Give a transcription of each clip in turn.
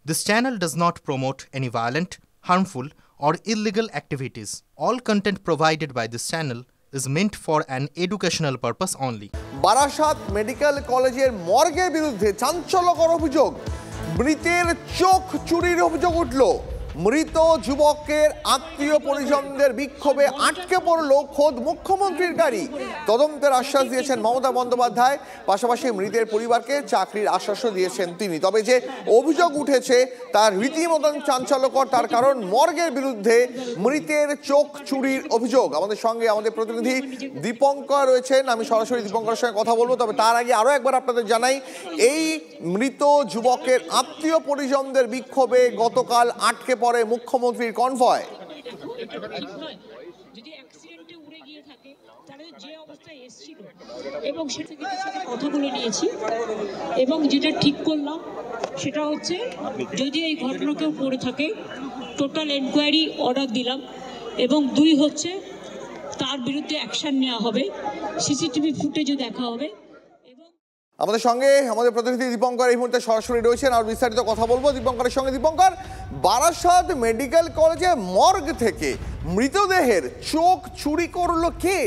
This channel does not promote any violent, harmful, or illegal activities. All content provided by this channel is meant for an educational purpose only. Barasat medical কলেজের মর্গের বিরুদ্ধে চাঞ্চল্যকর অভিযোগ, মৃতের চোখ চুরির অভিযোগ উঠল। মৃত যুবকের আত্মীয় পরিজনদের বিক্ষোভে আটকে পড়ল খোদ মুখ্যমন্ত্রীর গাড়ি। তদন্তের আশ্বাস দিয়েছেন মমতা বন্দ্যোপাধ্যায়, পাশাপাশি মৃতের পরিবারকে চাকরির আশ্বাসও দিয়েছেন তিনি। তবে যে অভিযোগ উঠেছে তার রীতিমতন চাঞ্চল্যকর, তার কারণ মর্গের বিরুদ্ধে মৃতের চোখ চুরির অভিযোগ। আমাদের সঙ্গে আমাদের প্রতিনিধি দীপঙ্কর রয়েছেন, আমি সরাসরি দীপঙ্করের সঙ্গে কথা বলবো। তবে তার আগে আরও একবার আপনাদের জানাই, এই মৃত যুবকের আত্মীয় পরিজনদের বিক্ষোভে গতকাল আটকে পরে মুখ্যমন্ত্রীর কনভয়। এবং সেটা কথাগুলো নিয়েছি এবং যেটা ঠিক করলাম সেটা হচ্ছে, যদি এই ঘটনা কেউ করে থাকে টোটাল এনকোয়ারি অর্ডার দিলাম, এবং 2 হচ্ছে তার বিরুদ্ধে অ্যাকশন নেওয়া হবে, সিসিটিভি ফুটেজও দেখা হবে। আমাদের সঙ্গে আমাদের প্রতিনিধি দীপঙ্কর এই মুহূর্তে সরাসরি রয়েছেন, আর বিস্তারিত কথা বলবো দীপঙ্করের সঙ্গে। দীপঙ্কর, বারাসাত মেডিকেল কলেজে মর্গ থেকে মৃতদেহের চোখ চুরি করলো কে?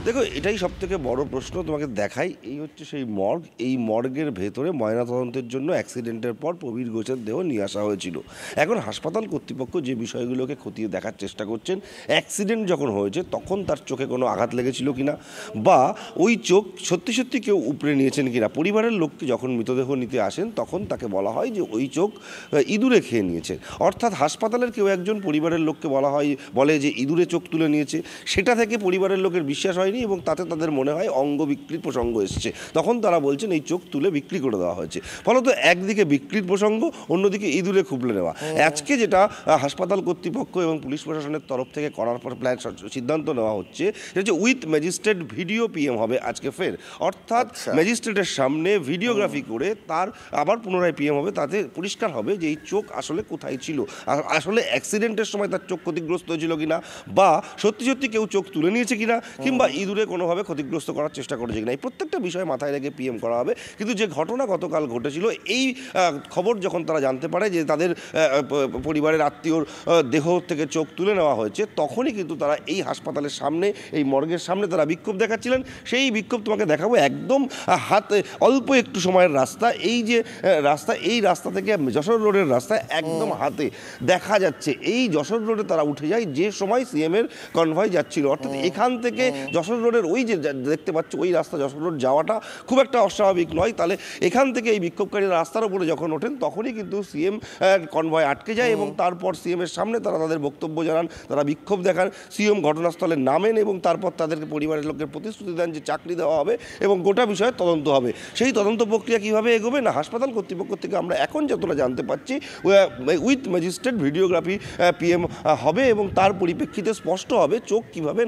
দেখো, এটাই সব থেকে বড় প্রশ্ন। তোমাকে দেখাই, এই হচ্ছে সেই মর্গ। এই মর্গের ভেতরে ময়নাতদন্তের জন্য অ্যাক্সিডেন্টের পর প্রবীর ঘোষের দেহ নিয়ে আসা হয়েছিল। এখন হাসপাতাল কর্তৃপক্ষ যে বিষয়গুলোকে খতিয়ে দেখার চেষ্টা করছেন, অ্যাক্সিডেন্ট যখন হয়েছে তখন তার চোখে কোনো আঘাত লেগেছিল কিনা, বা ওই চোখ সত্যি সত্যি কেউ উপড়ে নিয়েছেন কিনা। পরিবারের লোককে যখন মৃতদেহ নিতে আসেন তখন তাকে বলা হয় যে ওই চোখ ইঁদুরে খেয়ে নিয়েছে। অর্থাৎ হাসপাতালের কেউ একজন পরিবারের লোককে বলে যে ইঁদুরে চোখ তুলে নিয়েছে। সেটা থেকে পরিবারের লোকের বিশ্বাস হয় এবং তাতে তাদের মনে হয় অঙ্গ বিক্রির প্রসঙ্গ এসছে। তখন তারা বলছেন এই চোখ তুলে বিক্রি করে দেওয়া হয়েছে। ফলত একদিকে বিক্রির প্রসঙ্গ, অন্যদিকে ইঁদুরে খুবলে নেওয়া। আজকে যেটা হাসপাতাল কর্তৃপক্ষ এবং পুলিশ প্রশাসনের তরফ থেকে করার পর সিদ্ধান্ত নেওয়া হচ্ছে, সেটা হচ্ছে উইথ ম্যাজিস্ট্রেট ভিডিও পিএম হবে আজকে ফের। অর্থাৎ ম্যাজিস্ট্রেটের সামনে ভিডিওগ্রাফি করে তার আবার পুনরায় পিএম হবে। তাতে পরিষ্কার হবে যে এই চোখ আসলে কোথায় ছিল, আসলে অ্যাক্সিডেন্টের সময় তার চোখ ক্ষতিগ্রস্ত হয়েছিল কিনা, বা সত্যি সত্যি কেউ চোখ তুলে নিয়েছে কিনা, কিংবা ইঁদুরে কোনোভাবে ক্ষতিগ্রস্ত করার চেষ্টা করেছে কিনা। এই প্রত্যেকটা বিষয় মাথায় রেখে পিএম করা হবে। কিন্তু যে ঘটনা গতকাল ঘটেছিল, এই খবর যখন তারা জানতে পারে যে তাদের পরিবারের আত্মীয়র দেহ থেকে চোখ তুলে নেওয়া হয়েছে, তখনই কিন্তু তারা এই হাসপাতালের সামনে, এই মর্গের সামনে তারা বিক্ষোভ দেখাচ্ছিলেন। সেই বিক্ষোভ তোমাকে দেখাবো একদম হাতে, অল্প একটু সময়ের রাস্তা। এই যে রাস্তা, এই রাস্তা থেকে যশোর রোডের রাস্তায় একদম হাতে দেখা যাচ্ছে এই যশোর রোডে তারা উঠে যায় যে সময় সিএমের কনভয় যাচ্ছিল। অর্থাৎ এখান থেকে যশোর রোডের ওই যে দেখতে পাচ্ছ ওই রাস্তা, যশোর রোড যাওয়াটা খুব একটা অস্বাভাবিক নয়। তাহলে এখান থেকে এই বিক্ষোভকারীরা রাস্তার উপরে যখন ওঠেন তখনই কিন্তু সিএম কনভয় আটকে যায়, এবং তারপর সিএমের সামনে তারা তাদের বক্তব্য জানান, তারা বিক্ষোভ দেখান। সিএম ঘটনাস্থলে নামেন এবং তারপর তাদেরকে পরিবারের লোকের প্রতিশ্রুতি দেন যে চাকরি দেওয়া হবে এবং গোটা বিষয়ে তদন্ত হবে। সেই তদন্ত প্রক্রিয়া কীভাবে এগোবে না, হাসপাতাল কর্তৃপক্ষ থেকে আমরা এখন যতটা জানতে পারছি উইথ ম্যাজিস্ট্রেট ভিডিওগ্রাফি পিএম হবে, এবং তার পরিপ্রেক্ষিতে স্পষ্ট হবে চোখ কীভাবে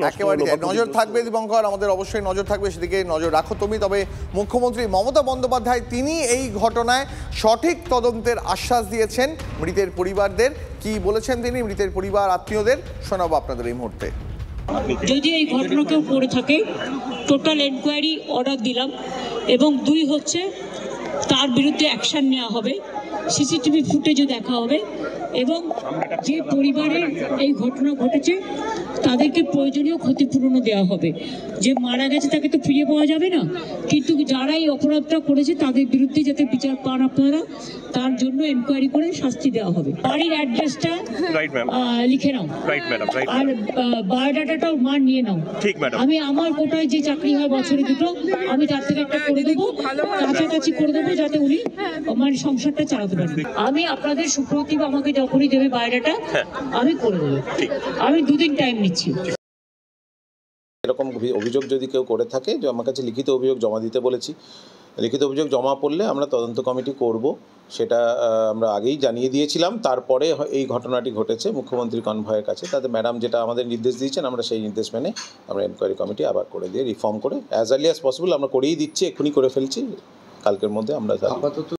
নজর থাকবে। দীপঙ্কর, আমাদের অবশ্যই নজর থাকবে, সেদিকে নজর রাখো তুমি। তবে মুখ্যমন্ত্রী মমতা বন্দ্যোপাধ্যায় তিনি এই ঘটনায় সঠিক তদন্তের আশ্বাস দিয়েছেন মৃতের পরিবারদের। কি বলেছেন তিনি মৃতের পরিবার আত্মীয়দের, শোনাবো আপনাদের এই মুহূর্তে। যদি এই ঘটনা কেউ করে থাকে টোটাল এনকোয়ারি অর্ডার দিলাম, এবং 2 হচ্ছে তার বিরুদ্ধে অ্যাকশন নেওয়া হবে, সিসিটিভি ফুটেজও দেখা হবে, এবং যে পরিবারের এই ঘটনা ঘটেছে তাদেরকে প্রয়োজনীয় ক্ষতিপূরণও দেওয়া হবে। যে মারা গেছে তাকে তো ফিরে পাওয়া যাবে না, কিন্তু যারা এই অপরাধটা করেছে তাদের বিরুদ্ধে যাতে বিচার পান আপনারা, তার জন্য এনকোয়ারি করে শাস্তি দেওয়া হবে। বাড়ির অ্যাড্রেসটা লিখে নাও, আর বায়োডাটাটাও মার নিয়ে নাও। আমি আমার কোটায় যে চাকরি হয় বছরে 2টো, আমি তার থেকে একটা করে দেবো, কাছাকাছি করে দেবো, যাতে উনি মানে সংসারটা চালাতে পারেন। আমি আপনাদের সুপ্রতিভ আমাকে যখনই দেবে বায়োডাটা আমি করে দেবো। আমি 2 দিন টাইম নিচ্ছি। এরকম অভিযোগ যদি কেউ করে থাকে, যে আমার কাছে লিখিত অভিযোগ জমা দিতে বলেছি, লিখিত অভিযোগ জমা পড়লে আমরা তদন্ত কমিটি করব, সেটা আমরা আগেই জানিয়ে দিয়েছিলাম। তারপরে এই ঘটনাটি ঘটেছে মুখ্যমন্ত্রী কনভয়ের কাছে, তাতে ম্যাডাম যেটা আমাদের নির্দেশ দিয়েছেন আমরা সেই নির্দেশ মেনে আমরা এনকোয়ারি কমিটি আবার করে দিয়ে রিফর্ম করে অ্যাজ আর্লি অ্যাজ পসিবল আমরা করেই দিচ্ছি, এক্ষুনি করে ফেলছি, কালকের মধ্যে আমরা। আপাতত